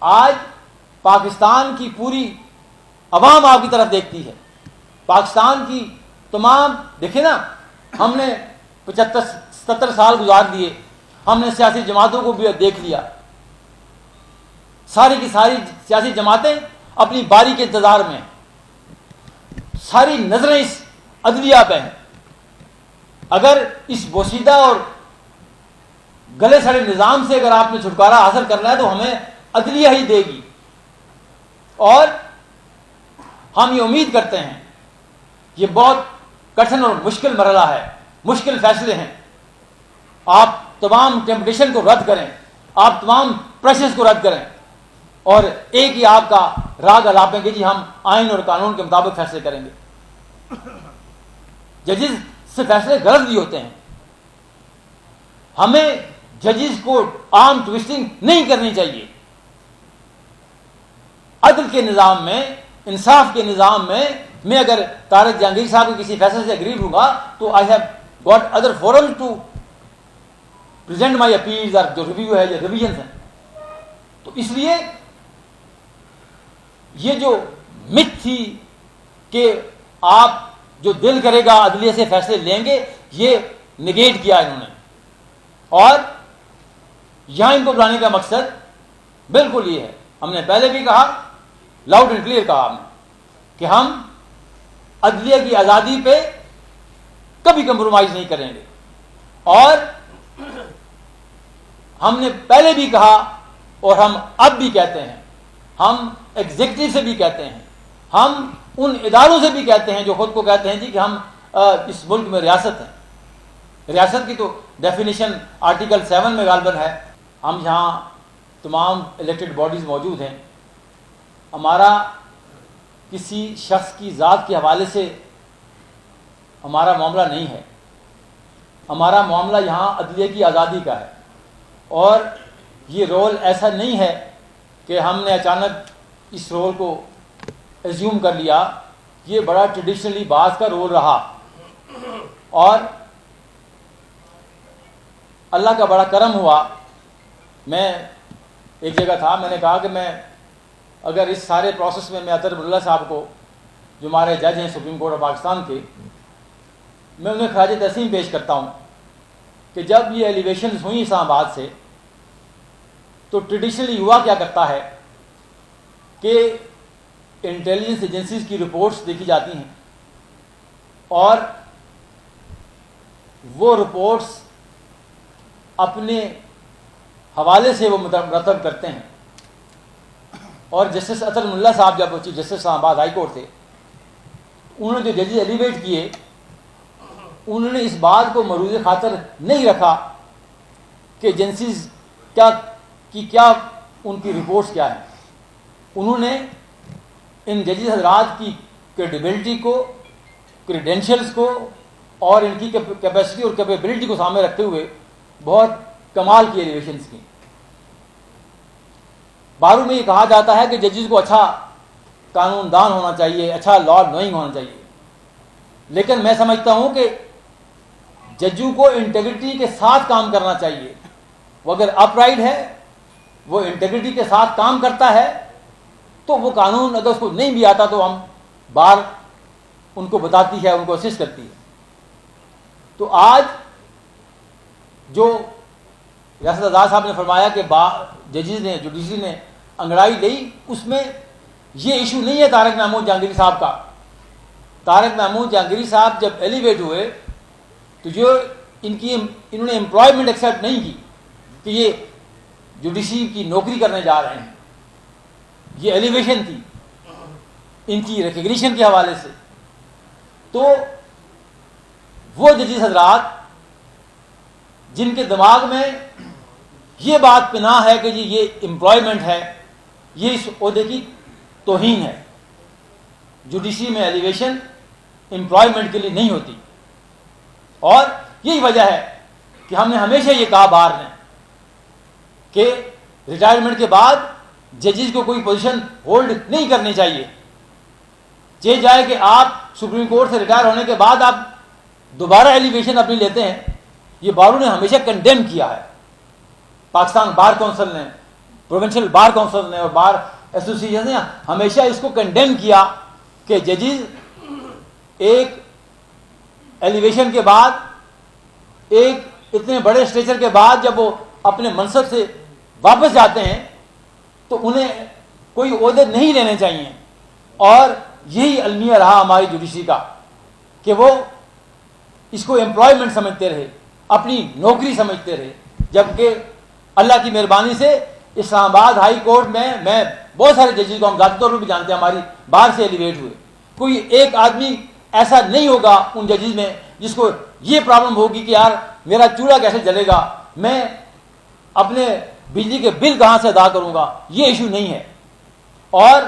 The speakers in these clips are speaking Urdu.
آج پاکستان کی پوری عوام آپ کی طرف دیکھتی ہے. پاکستان کی تمام دیکھیں نا, ہم نے 75-77 سال گزار دیے, ہم نے سیاسی جماعتوں کو بھی دیکھ لیا. ساری کی ساری سیاسی جماعتیں اپنی باری کے انتظار میں ہیں. ساری نظریں اس عدلیہ پہ ہیں. اگر اس بوسیدہ اور گلے سڑے نظام سے اگر آپ نے چھٹکارا حاصل کرنا ہے تو ہمیں عدلیہ ہی دے گی. اور ہم یہ امید کرتے ہیں, یہ بہت کٹھن اور مشکل مرحلہ ہے, مشکل فیصلے ہیں. آپ تمام ٹیمپٹیشن کو رد کریں, آپ تمام پریشرز کو رد کریں, اور ایک ہی آپ کا راگ الاپیں کہ جی ہم آئین اور قانون کے مطابق فیصلے کریں گے. ججز سے فیصلے غلط بھی ہوتے ہیں. ہمیں ججز کو عام ٹویسٹنگ نہیں کرنی چاہیے. عدل کے نظام میں, انصاف کے نظام میں اگر طارق جہانگیر صاحب کے کسی فیصلے سے اگری ہوں گا تو I have got other forum to present my appeals, اور جو ریویو ہے یا ریویژنس ہیں. تو اس لیے یہ جو مت تھی کہ آپ جو دل کرے گا عدلیہ سے فیصلے لیں گے, یہ نگیٹ کیا انہوں نے. اور یہاں ان کو بلانے کا مقصد بالکل یہ ہے, ہم نے پہلے بھی کہا, لاؤڈ اینڈ کلیئر کہا ہم نے, کہ ہم عدلیہ کی آزادی پہ کبھی کمپرومائز نہیں کریں گے. اور ہم نے پہلے بھی کہا اور ہم اب بھی کہتے ہیں, ہم ایگزیکٹو سے بھی کہتے ہیں, ہم ان اداروں سے بھی کہتے ہیں جو خود کو کہتے ہیں جی کہ ہم اس ملک میں ریاست ہیں. ریاست کی تو ڈیفینیشن آرٹیکل 7 میں غالباً ہے. ہم یہاں تمام الیکٹڈ باڈیز موجود ہیں. ہمارا کسی شخص کی ذات کے حوالے سے ہمارا معاملہ نہیں ہے. ہمارا معاملہ یہاں عدلیہ کی آزادی کا ہے. اور یہ رول ایسا نہیں ہے کہ ہم نے اچانک اس رول کو ایزیوم کر لیا. یہ بڑا ٹریڈیشنلی بعض کا رول رہا. اور اللہ کا بڑا کرم ہوا, میں ایک جگہ تھا, میں نے کہا کہ میں اگر اس سارے پروسیس میں اطہر اللہ صاحب کو, جو ہمارے جج ہیں سپریم کورٹ آف پاکستان کے, میں انہیں خراج تحسین پیش کرتا ہوں کہ جب یہ ایلیویشنز ہوئیں اسلام آباد سے تو ٹریڈیشنلی ہوا کیا کرتا ہے کہ انٹیلیجنس ایجنسیز کی رپورٹس دیکھی جاتی ہیں اور وہ رپورٹس اپنے حوالے سے وہ مرتب کرتے ہیں. اور جسٹس اطہر اللہ صاحب جب چیف جسٹس اسلام آباد ہائی کورٹ تھے, انہوں نے جو ججز ایلیویٹ کیے, انہوں نے اس بات کو مروز خاطر نہیں رکھا کہ ایجنسیز کیا ان کی رپورٹس کیا ہیں. انہوں نے ان ججز حضرات کی کریڈیبلٹی کو, کریڈینشلز کو اور ان کی کیپیسٹی اور کیپیبلٹی کو سامنے رکھتے ہوئے بہت کمال کی ایلیویشنز کی. بارو میں یہ کہا جاتا ہے کہ ججز کو اچھا قانون دان ہونا چاہیے, اچھا لا نوئنگ ہونا چاہیے. لیکن میں سمجھتا ہوں کہ ججوں کو انٹیگریٹی کے ساتھ کام کرنا چاہیے. وہ اگر اپ رائٹ ہے, وہ انٹیگریٹی کے ساتھ کام کرتا ہے, تو وہ قانون اگر اس کو نہیں بھی آتا تو ہم بار ان کو بتاتی ہے, ان کو اسسٹ کرتی ہے. تو آج جو ریاست آزاد صاحب نے فرمایا کہ ججز نے, جوڈیشری نے انگڑائی لی, اس میں یہ ایشو نہیں ہے طارق محمود جہانگیری صاحب کا. طارق محمود جہانگیری صاحب جب ایلیویٹ ہوئے تو جو انہوں نے امپلائمنٹ ایکسیپٹ نہیں کی کہ یہ جوڈیشری کی نوکری کرنے جا رہے ہیں. یہ ایلیویشن تھی ان کی ریکگنیشن کے حوالے سے. تو وہ ججز حضرات جن کے دماغ میں یہ بات پنہاں ہے کہ جی یہ امپلائمنٹ ہے, یہ اس عہدے کی توہین ہے. جوڈیشری میں ایلیویشن امپلائمنٹ کے لیے نہیں ہوتی. اور یہی وجہ ہے کہ ہم نے ہمیشہ یہ کہا باہر نے کہ ریٹائرمنٹ کے بعد ججز کو کوئی پوزیشن ہولڈ نہیں کرنی چاہیے. یہ جائے کہ آپ سپریم کورٹ سے ریٹائر ہونے کے بعد آپ دوبارہ ایلیویشن اپنی لیتے ہیں, یہ بارو نے ہمیشہ کنڈیم کیا ہے. پاکستان بار کونسل نے, پروونشل بار کونسل نے اور بار ایسوسیشن نے ہمیشہ اس کو کنڈیم کیا کہ ججز ایک ایلیویشن کے بعد، ایک اتنے بڑے اسٹیچر کے بعد جب وہ اپنے منصب سے واپس جاتے ہیں تو انہیں کوئی عہدے نہیں لینے چاہیے. اور یہی المیہ رہا ہماری جوڈیشری کا کہ وہ اس کو امپلائمنٹ سمجھتے رہے، اپنی نوکری سمجھتے رہے. جبکہ اللہ کی مہربانی سے اسلام آباد ہائی کورٹ میں بہت سارے ججز کو ہم ذاتی طور پر بھی جانتے ہیں، ہماری باہر سے ایلیویٹ ہوئے. کوئی ایک آدمی ایسا نہیں ہوگا ان ججز میں جس کو یہ پرابلم ہوگی کہ یار میرا چولہا کیسے جلے گا، میں اپنے بجلی کے بل کہاں سے ادا کروں گا. یہ ایشو نہیں ہے، اور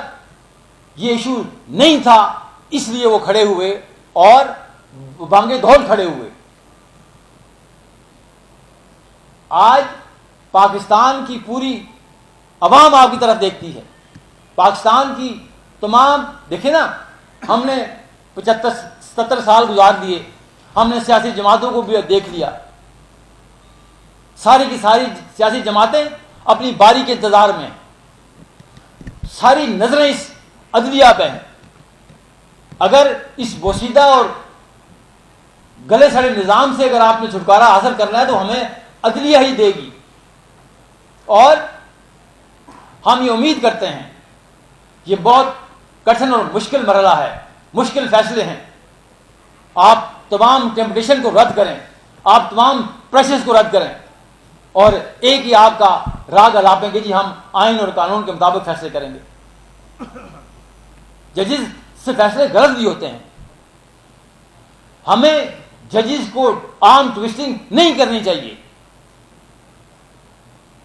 یہ ایشو نہیں تھا اس لیے وہ کھڑے ہوئے اور بانگے دھول کھڑے ہوئے. آج پاکستان کی پوری عوام آپ کی طرف دیکھتی ہے. پاکستان کی تمام، دیکھیں نا، ہم نے 75-77 سال گزار دیے، ہم نے سیاسی جماعتوں کو بھی دیکھ لیا. ساری کی ساری سیاسی جماعتیں اپنی باری کے انتظار میں، ساری نظریں اس عدلیہ پہ ہیں. اگر اس بوسیدہ اور گلے سڑے نظام سے اگر آپ نے چھٹکارا حاصل کرنا ہے تو ہمیں عدلیہ ہی دے گی. اور ہم یہ امید کرتے ہیں، یہ بہت کٹھن اور مشکل مرحلہ ہے، مشکل فیصلے ہیں. آپ تمام ٹیمپٹیشن کو رد کریں، آپ تمام پریشرز کو رد کریں، اور ایک ہی آپ کا راگ الاپیں کہ جی ہم آئین اور قانون کے مطابق فیصلے کریں گے. ججز سے فیصلے غلط بھی ہوتے ہیں. ہمیں ججز کو عام ٹویسٹنگ نہیں کرنی چاہیے.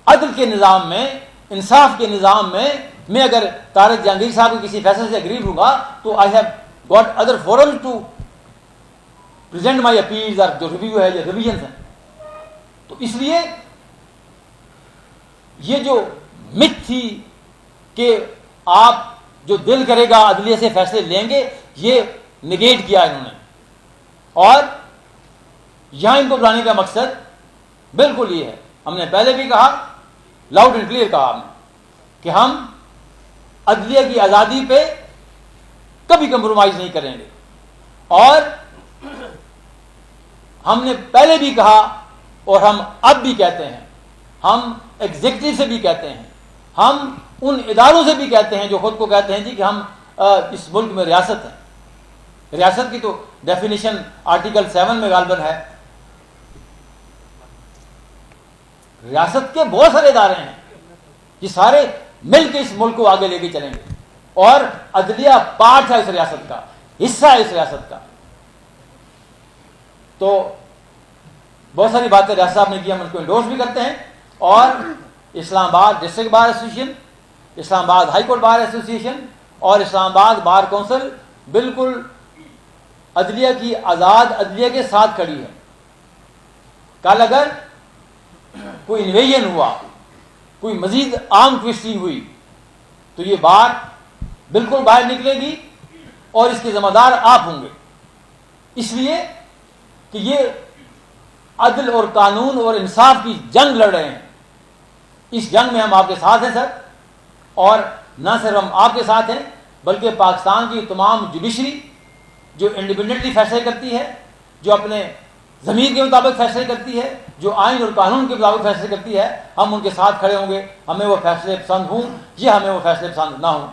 عدل کے نظام میں، انصاف کے نظام میں اگر طارق جہانگیر صاحب کے کسی فیصلے سے اگری ہوں گا تو I have got other forum to present my appeals, اور جو ریویو ہے یا ریویژنس ہیں. تو اس لیے یہ جو مت تھی کہ آپ جو دل کرے گا عدلیہ سے فیصلے لیں گے، یہ نگیٹ کیا انہوں نے. اور یہاں ان کو بلانے کا مقصد بالکل یہ ہے، ہم نے پہلے بھی کہا، لاؤڈ اینڈ کلیئر کہا ہم نے، کہ ہم عدلیہ کی آزادی پہ کبھی کمپرومائز نہیں کریں گے. اور ہم نے پہلے بھی کہا اور ہم اب بھی کہتے ہیں، ہم ایگزیکٹو سے بھی کہتے ہیں، ہم ان اداروں سے بھی کہتے ہیں جو خود کو کہتے ہیں جی کہ ہم اس ملک میں ریاست ہیں. ریاست کی تو ڈیفینیشن آرٹیکل 7 میں غالباً ہے. ریاست کے بہت سارے ادارے ہیں، یہ سارے مل کے اس ملک کو آگے لے کے چلیں گے، اور عدلیہ پارٹ ہے اس ریاست کا، حصہ ہے اس ریاست کا. تو بہت ساری باتیں ریاست صاحب نے کی، ہم ان کو انڈورس بھی کرتے ہیں. اور اسلام آباد ڈسٹرکٹ بار ایسوسیشن، اسلام آباد ہائی کورٹ بار ایسوسیشن اور اسلام آباد بار کونسل بالکل عدلیہ کی آزاد عدلیہ کے ساتھ کھڑی ہے. کل اگر کوئی انویژن ہوا، کوئی مزید عام ٹویسٹنگ ہوئی تو یہ بات بالکل باہر نکلے گی اور اس کے ذمہ دار آپ ہوں گے. اس لیے کہ یہ عدل اور قانون اور انصاف کی جنگ لڑ رہے ہیں. اس جنگ میں ہم آپ کے ساتھ ہیں سر، اور نہ صرف ہم آپ کے ساتھ ہیں بلکہ پاکستان کی تمام جوڈیشری جو انڈیپینڈنٹلی فیصلے کرتی ہے، جو اپنے ضمیر کے مطابق فیصلے کرتی ہے، جو آئین اور قانون کے مطابق فیصلے کرتی ہے، ہم ان کے ساتھ کھڑے ہوں گے، ہمیں وہ فیصلے پسند ہوں یا ہمیں وہ فیصلے پسند نہ ہوں.